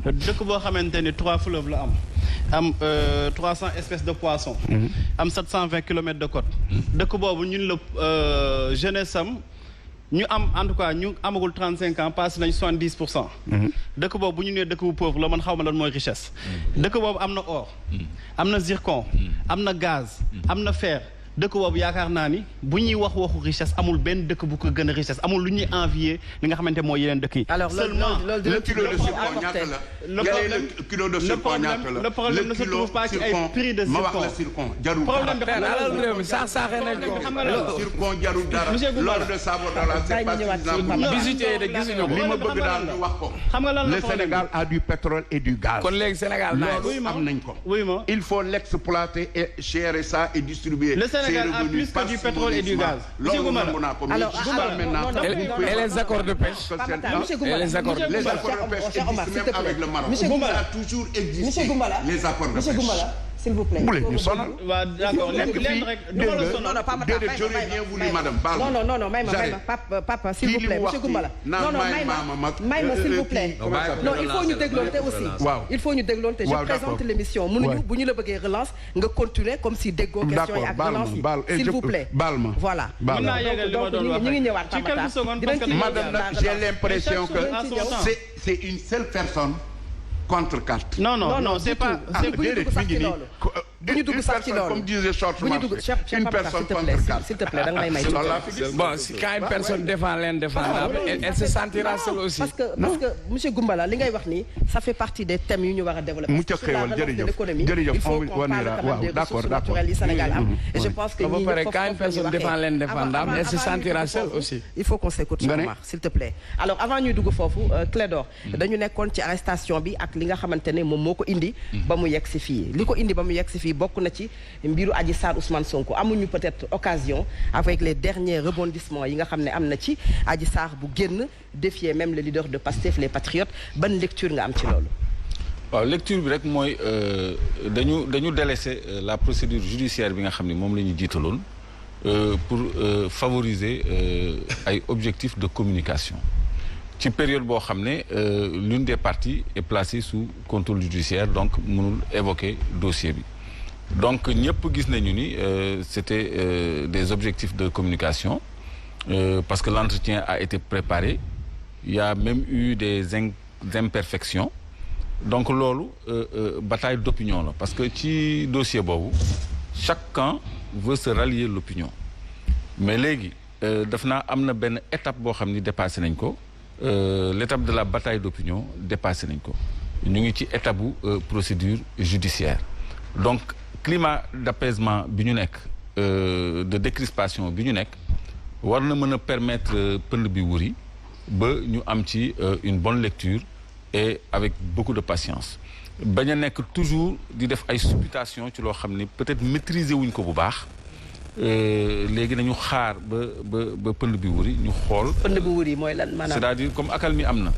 dëkk boo xamante ni 3 fleuves la am 300 espèces de poissons. am 720 kilomètres de côte. dëkk boobu ñun la jeunesse am ñu am en tout cas ñu amagul 35 ans passé nañ 70%. dëkk boobu bu ñu nee dëkk bu pauvre la man xaw ma lan mooy richesse. dëkk boobu am na or. am na zircon. am na gaz. am na fer. dëkk boobu yaakaar naa ni bu ñuy waxu richesse amul benn dëkk bu ko gën a richesse amul lu ñuy envier li nga xamante mooy yeneen dëkk yi. alors seulement le kilo de surplus ñaata la. le problème ne se trouve pas ci ay prix de zircon. ma wax la zircon jarul problème bi xam nga zircon jarul dara. l'or de Sabodala c'est pas suffisant. visiter de gisuñu ko. li ma bëgg daal ñu wax ko. xam nga lan la le Sénégal a du pétrole et du gaz. kon léegi Sénégal loolu am nañ ko. il faut l'exploiter et gérer ça et distribuer. Le Sénégal a plus que du pétrole et du gaz. Alors, et les accords de pêche. Et les accords de pêche existent même avec le Maroc. Ça a toujours existé. Les accords de pêche. S'il vous plaît. Ñu sonal. waaw d'accord leen rek non pas madame. J'aurais bien voulu madame. Non, may ma papa s'il vous plaît monsieur Goumbala. Non, may ma s'il vous plaît. Non, il faut ñu dégloonte aussi. Il faut ñu dégloonte. Je présente l'émission. mënuñu bu ñu la bëggee relance nga continuer comme si déggoo question yi ak relance yi. S'il vous plaît. baal ma voilà. mën naa yeggal li ma doon wax ñu ngi ñëwaat ci quelques secondes parce que madame nag j'ai l'impression que c'est une seule personne contre quatre. Non, c'est pas. bu ñu dugg sax ci loolu comme disait Short une personne contre quatre. S'il te plaît da nga may may. Bon, si quand une personne défend l'indéfendable, elle se sentira seule aussi. parce que monsieur Goumbala li ngay wax ni ça fait partie des thèmes yu ñu war a développer. mu ca xéewal jërëjëf il faut qu'on parle quand même des ressources naturelles yi Sénégal am. Et je pense que quand une personne défend l'indéfendable, elle se sentira seule aussi. Il faut qu'on s'écoute Omar, s'il te plaît. Alors avant ñuy dugg foofu Clédor dañu nekkoon ci arrestation bi ak li nga xamante ne moom moo ko indi ba mu yegg si fii li ko indi ba mu yegg si fii bokk na ci mbiru Adji Sarr Ousmane Sonko amuñu peut-être occasion avec les derniers rebondissements yi nga xam ne am na ci Adji Sarr bu génn défier même le leader de Pastef les Patriotes ban lecture nga am ci loolu. waaw lecture bi rek mooy dañu délaisser la procédure judiciaire bi nga xam ne moom la ñu jiitaloon pour favoriser ay objectifs de communication ci période boo xam ne l'une des parties est placée sous contrôle judiciaire donc mënul évoquer dossier bi donc ñëpp gis nañu ni c'était des objectifs de communication parce que l'entretien a été préparé il y a même eu des imperfections donc loolu bataille d'opinion la parce que ci dossier boobu chaque camp veut se rallier l'opinion mais léegi daf naa am na benn étape boo xam ni dépassé nañ ko l'étape de la bataille d'opinion dépassé nañ ko ñu ngi ci étape bu procédure judiciaire donc climat d'apaisement bi ñu nekk de décrispation bi ñu nekk war na mën a permettre pënd bi wuri ba ñu am ci une bonne lecture et avec beaucoup de patience bañ a nekk toujours di def ay supputation ci loo xam ni peut-être maîtriser wuñ ko bu baax léegi nañu xaar ba pënd bi wuri ñu xool. pënd bi wuri mooy lan maanaam. c'est-à-dire comme accalmie am na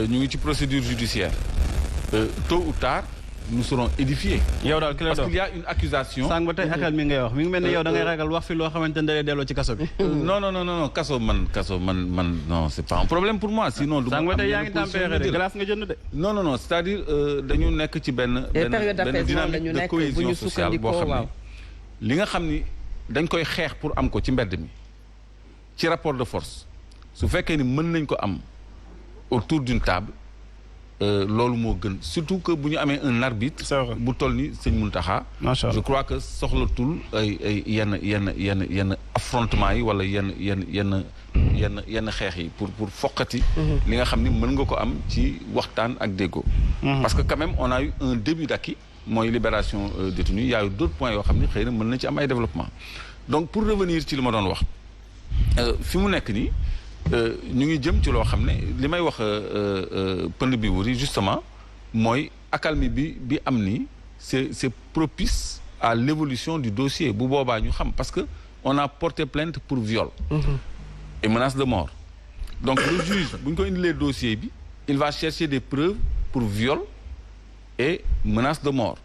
ñu ngi ci procédure judiciaire tôt ou tard nous serons édifiés. yow daal parce qu'il y a une accusation. sànq ba tey accalmie ngay wax mi ngi mel ne yow da ngay ragal wax fi loo xamante ne da lay delloo ci kaso bi. non kaso man non c'est pas un problème pour moi sinon. du ma am sànq ba tey yaa ngi tempéré de glace nga jënd de. non c'est-à-dire dañu nekk ci benn dynamique de cohésion sociale boo xam ne. li nga xam ni dañ koy xeex pour am ko ci mbedd mi ci rapport de force su fekkee ni mën nañ ko am autour d'une table loolu moo gën surtout que bu ñu amee un arbitre bu toll ni sëñ Mountakha je crois que soxlatul ay yenn affrontement yi wala yenn xeex yi pour foqati li nga xam ni mën nga ko am ci waxtaan ak déggoo parce que quand même on a eu un début d'acquis mooy libération détenus il y a eu d'autres points yoo xam ne xëy na mën na ci am ay développement donc pour revenir ci li ma doon wax fi mu nekk nii ñu ngi jëm ci loo xam ne li may wax pënd bi wuri justement mooy accalmie bi am nii c'est propice à l'évolution du dossier bu boobaa ñu xam parce que on a porté plainte pour viol et menace de mort donc le juge bu ñu ko indilee dossier bi il va chercher des preuves pour viol et menace de mort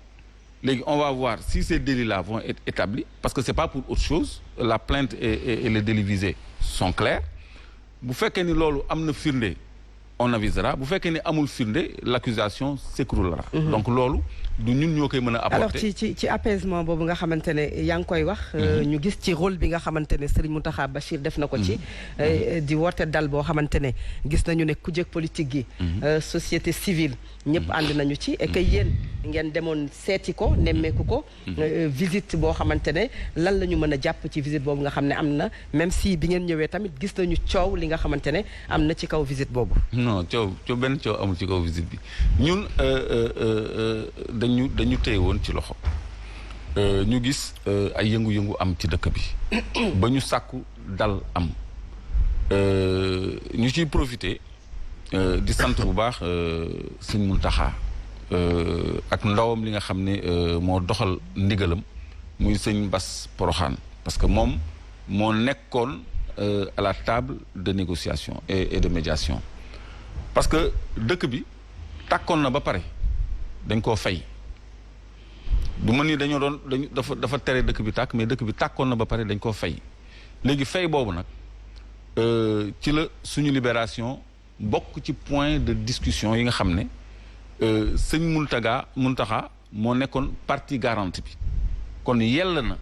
léegi on va voir si ces délits-là vont être établis parce que c'est pas pour autre chose la plainte et les délits visés sont clairs bu fekkee ni loolu am na firnde on avisera bu fekkee ne amul firnde l'accusation s'écroulera. Donc loolu du ñun ñoo koy mën a apporter. alors ci apaisement boobu nga xamante ne yaa ngi koy wax. ñu gis ci rôle bi nga xamante ne Serigne Mountakha Bachir def na ko ci. di woote dal boo xamante ne gis nañu ne kujje politique gi. société civile ñëpp ànd nañu ci et que yéen ngeen demoon seeti ko nemmeeku ko. visite boo xamante ne lan la ñu mën a jàpp ci visite boobu nga xam ne am na même si bi ngeen ñëwee tamit gis nañu coow li nga xamante ne am na ci kaw visite boobu. non benn coow amul ci kaw visite bi ñun dañu téye woon ci loxo ñu gis ay yëngu-yëngu am ci dëkk bi ba ñu sàkku dal am ñu ciy profité di sant bu baax Sëñ Muntaxa ak ndawam li nga xam ne moo doxal ndigalam muy Sëñ Bass Poroxaan parce que moom moo nekkoon à la table de négociation et de médiation parce que dëkk bi tàkkoon na ba pare dañ koo fay du ma ni dafa tere dëkk bi tàkk mais dëkk bi tàkkoon na ba pare dañ koo fay léegi fay boobu nag ci la suñu libération bokk ci point de discussion yi nga xam ne Sëñ Muntaxa moo nekkoon partie garante bi kon yell na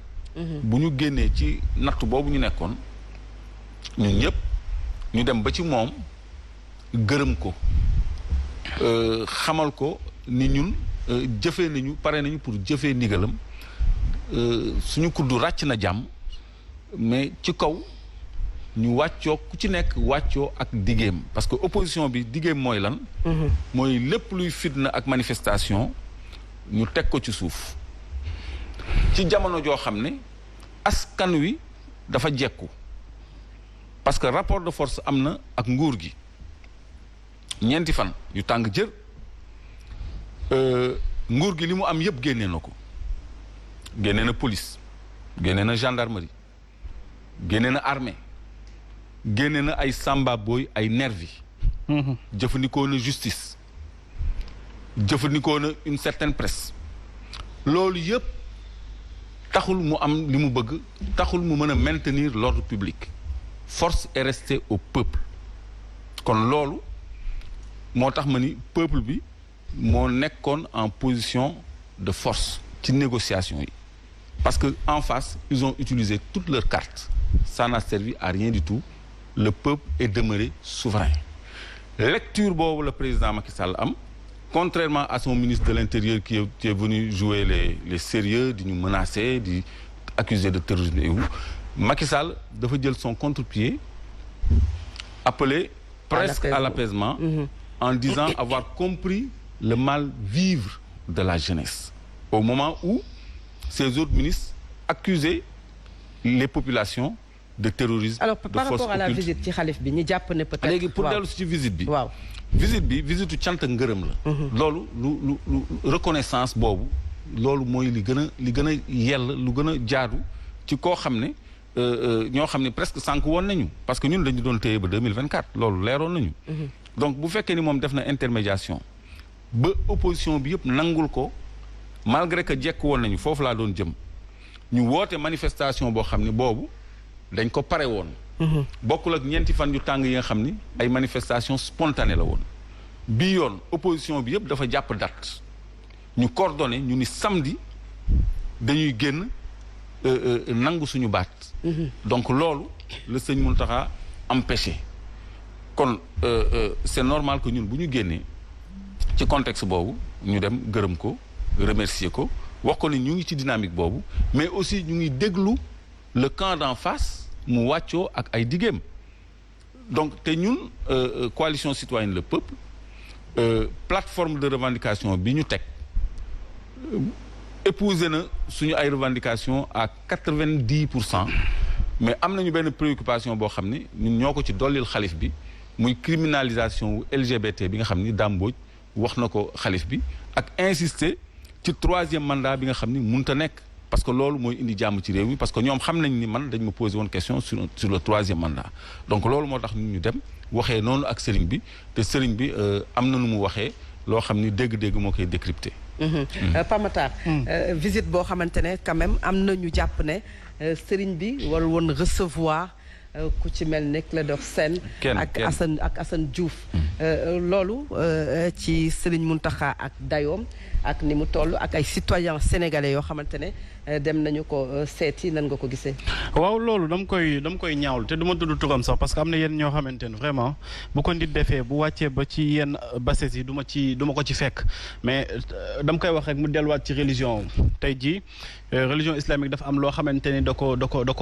bu ñu génnee ci natt boobu ñu nekkoon ñun ñëpp ñu dem ba ci moom gërëm ko xamal ko ni ñun jëfee nañu pare nañu pour jëfee ndigalam suñu kuddu ràcc na jàmm mais ci kaw ñu wàccoo ku ci nekk wàccoo ak diggéem parce que opposition bi diggéem mooy lan mooy lépp luy fitna ak manifestation ñu teg ko ci suuf ci jamono joo xam ne askan wi dafa jekku parce que rapport de force am na ak nguur gi ñeenti fan yu tàng jër nguur gi li mu am yëpp génnee na ko génnee na police génnee na gendarmerie génnee na armée génnee na ay samba boy ay nervi jëfandikoo na justice jëfandikoo na une certaine presse loolu yëpp taxul mu am li mu bëgg taxul mu mën a maintenir l'ordre public force est restée au peuple kon loolu moo tax ma ni peuple bi moo nekkoon en position de force ci négociation yi parce que en face ils ont utilisé toutes leurs cartes ça n'a servi à rien du tout le peuple est demeuré souverain lecture boobu le président Macky Sall am contrairement à son ministre de l'Intérieur qui est venu jouer les sérieux di ñu menacer di accuser de terrorisme et où Macky Sall dafa jël son contre-pied appelé presque à l'apaisement en disant avoir compris le mal-vivre de la jeunesse au moment où ces autres ministres accusaient les populations de terrorisme. Alors par rapport à la visite ci xalif bi ñu jàpp ne peut-être. léegi pour dellu ci visite bi. waaw visite cant ak ngërëm la. loolu lu reconnaissance boobu loolu mooy li gën a yell lu gën a jaadu ci koo xam ne ñoo xam ne presque sànq woon nañu parce que ñun dañu doon téye ba 2024 loolu leeroon nañu. donc bu fekkee ni moom def na intermédiation ba opposition bi yëpp nangul ko malgré que jekk woon nañu foofu laa doon jëm ñu woote manifestation boo xam ne boobu dañ ko pare woon. bokkul ak ñeenti fan yu tàng yi nga xam ni ay manifestation spontanée la woon bii yoon opposition bi yëpp dafa jàpp date ñu coordonné ñu ni samedi dañuy génn nangu suñu baat. donc loolu la sëñ Mountakha empêché kon c'est normal que ñun bu ñu génnee ci contexte boobu ñu dem gërëm ko remercier ko wax ko ni ñu ngi ci dynamique boobu mais aussi ñu ngi déglu le camp d'en face mu wàccoo ak ay diggéem donc te ñun coalition citoyenne le peuple plateforme de revendication bi ñu teg épousé na suñu ay revendication à 90% mais am nañu benn préoccupation boo xam ne ñun ñoo ko ci dollil xalif bi muy criminalisation wu LGBT bi nga xam ni Dame Mbodj wax na ko xalif bi ak insister ci 3e mandat bi nga xam ni mënut a nekk parce que loolu mooy indi jàmm ci réew mi parce que ñoom xam nañ ni man dañ ma posé woon question sur le 3e mandat donc loolu moo tax ñu dem waxee noonu ak sëriñ bi te sëriñ bi am na nu mu waxee loo xam ni dégg-dégg moo koy décrypté. Pamatar visite boo xamante ne quand même am na ñu jàpp ne sëriñ bi war woon recevoir ku ci mel ne Clédor Sène ak Assane Diouf loolu ci Serigne Mountakha ak dayoom ak ni mu toll ak ay citoyens sénégalais yoo xamante ne dem nañu ko seeti nan nga ko gisee. waaw loolu dama koy ñaawlu te du ma tudd turam sax parce que am na yenn ñoo xamante ne vraiment bu ko nit defee bu wàccee ba ci yenn bases yi du ma ko ci fekk mais dama koy wax rek mu delluwaat ci religion tey jii religion islamique dafa am loo xamante ni da ko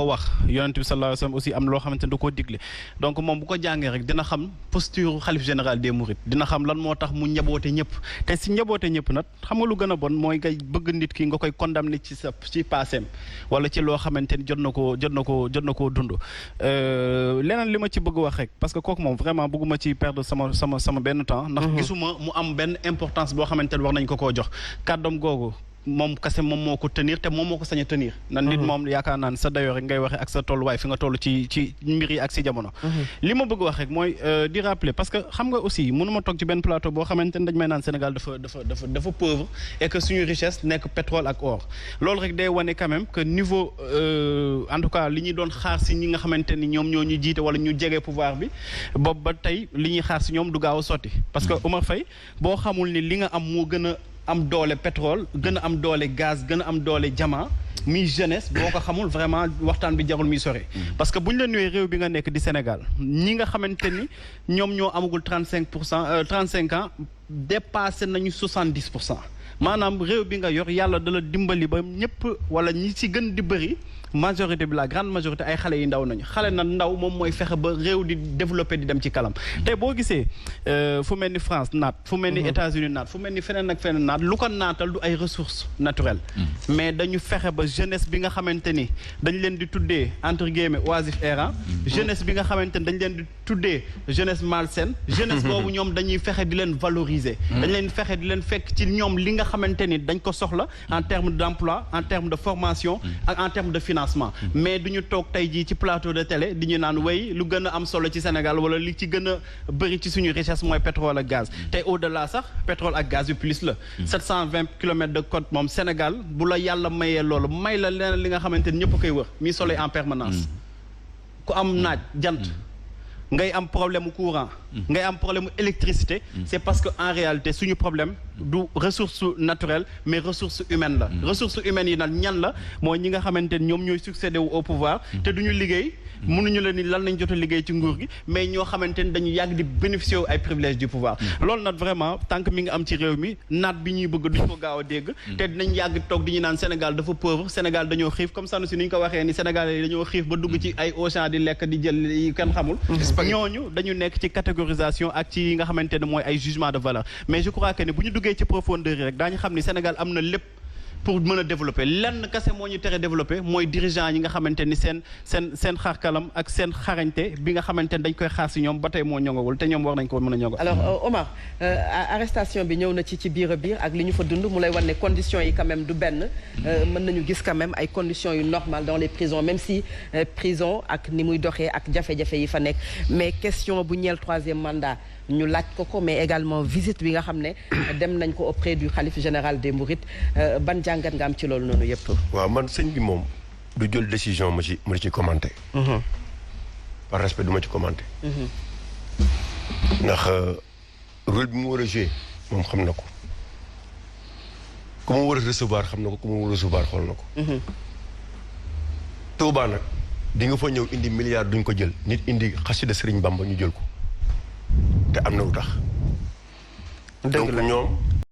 wax yonent bi sallallahu alayhi wasallam aussi am loo xamante ni da koo digle donc moom bu ko jàngee rek dina xam posture xalif général des mourides dina xam lan moo tax mu njaboote ñëpp te si njaboote ñëpp nag xam nga lu gën a bon mooy ngay bëgg nit ki nga koy condamner ci passem wala ci loo xamante ni jot na koo dund leneen li ma ci bëgg wax rek parce que kooku moom vraiment bëgguma ci perdre sama benn temps ndax gisuma mu am benn importance boo xamante ni war nañ ko koo jox kàddoom googu moom kese moom moo ko tenir te moom moo ko sañ a tenir na nit moom yaakaar naa ne sa dayoo rek ngay waxee ak sa tolluwaay fi nga toll ci mbir yi ak si jamono li ma bëgg wax rek mooy di rappeler parce que xam nga aussi mënuma toog ci benn plateau boo xamante ne dañ may naan Sénégal dafa pauvre et que suñu richesse nekk pétrole ak or loolu rek day wane quand même que niveau en tout cas li ñuy doon xaar si ñi nga xamante ni ñoom ñoo ñu jiite wala ñu jege pouvoir bi boobu ba tey li ñuy xaar si ñoom du gaaw a sotti parce que Omar Faye boo xamul ni li nga am moo gën a am doole pétrole gën a am doole gaz gën a am doole diamant mi jeunesse boo ko xamul vraiment waxtaan bi jarul mi sore parce que bu ñu la nuyee réew bi nga nekk di Sénégal ñi nga xamante ni ñoom ñoo amagul 35 ans dépassé nañu 70%. maanaam réew bi nga yor yàlla dala dimbali ba ñëpp wala ñi ci gën di bëri majorité bi la grande majorité ay xale yi ndaw nañu xale na ndaw moom mooy fexe ba réew di développé di dem ci kalam te boo gisee fu mel ni France naat fu mel ni États-Unis naat fu mel ni feneen ak feneen naat lu ko naatal du ay ressources naturelles mais dañu fexe ba jeunesse bi nga xamante ni dañ leen di tuddee entre guillemets oisif errant jeunesse bi nga xamante ni dañ leen di tuddee jeunesse malsaine jeunesse boobu ñoom dañuy fexe di leen valoriser dañ leen fexe di leen fekk ci ñoom li nga xamante ni dañ ko soxla en termes d'emploi en termes de formation ak en termes de financement mais duñu toog tey jii ci plateau de télé di ñu naan way lu gën a am solo ci Sénégal wala li ci gën a bëri ci suñu richesse mooy pétrole ak gaz te au-delà sax pétrole ak gaz yu plus la 720 kilomètres de côte moom Sénégal bu la yàlla mayee loolu may la leneen li nga xamante ni ñëpp koy wër mi soleil en permanence ku am naaj jant ngay am problème courant ngay am problème électricité c'est parce que en réalité suñu problème du ressource naturelle mais ressource humaine la ressources humaines yi nag ñan la mooy ñi nga xamante ni ñoom ñooy succédé wu au pouvoir te duñu liggéey mënuñu la ni lan lañ jot a liggéey ci nguur gi mais ñoo xamante ni dañu yàgg di bénéficier wu ay privilèges du pouvoir loolu nag vraiment tant que mi nga am ci réew mi naat bi ñuy bëgg duñ ko gaaw a dégg te dinañ yàgg toog di ñu naan Sénégal dafa pauvre Sénégal dañoo xiif comme ça si ni ñu ko waxee ni Sénégal yi dañoo xiif ba dugg ci ay Auchan di lekk di jël yi kenn xamul ñooñu dañu nekk ci catégorisation ak ci nga xamante ne mooy ay jugement de valeur mais je crois que ni bu ñu duggee ci profondeur yi rek daañu xam ni Sénégal am na lépp pour mën a développer lenn kese moo ñu tere développer mooy dirigeant yi nga xamante ni seen xarkalam ak seen xarañte bi nga xamante ni dañ koy xaar si ñoom ba tey moo ñongawul te ñoom war nañ ko mën a ñongo alors Omar arrestation bi ñëw na ci biir a biir ak li ñu fa dund mu lay wan ne conditions yi quand même du benn mën nañu gis quand même ay conditions yu normales dans les prisons même si prison ak ni muy doxee ak jafe-jafe yi fa nekk mais question bu ñeel 3e mandat ñu laaj ko mais également visite bi nga xam ne dem nañ ko auprès du khalife général des mourides ban jàngat nga am ci loolu noonu yëpp. waaw man sëñ bi moom du jël décision ma ci commenter. par respect du ma ci commenter. ndax rôle bi mu war a jouer moom xam na ko ku mu war a recevoir xam na ko ku mu war a recevoir xool na ko. Touba nag di nga fa ñëw indi milliard duñ ko jël nit indi xasida Sëriñ Bamba ñu jël ko. te am na lu tax. donc ñoom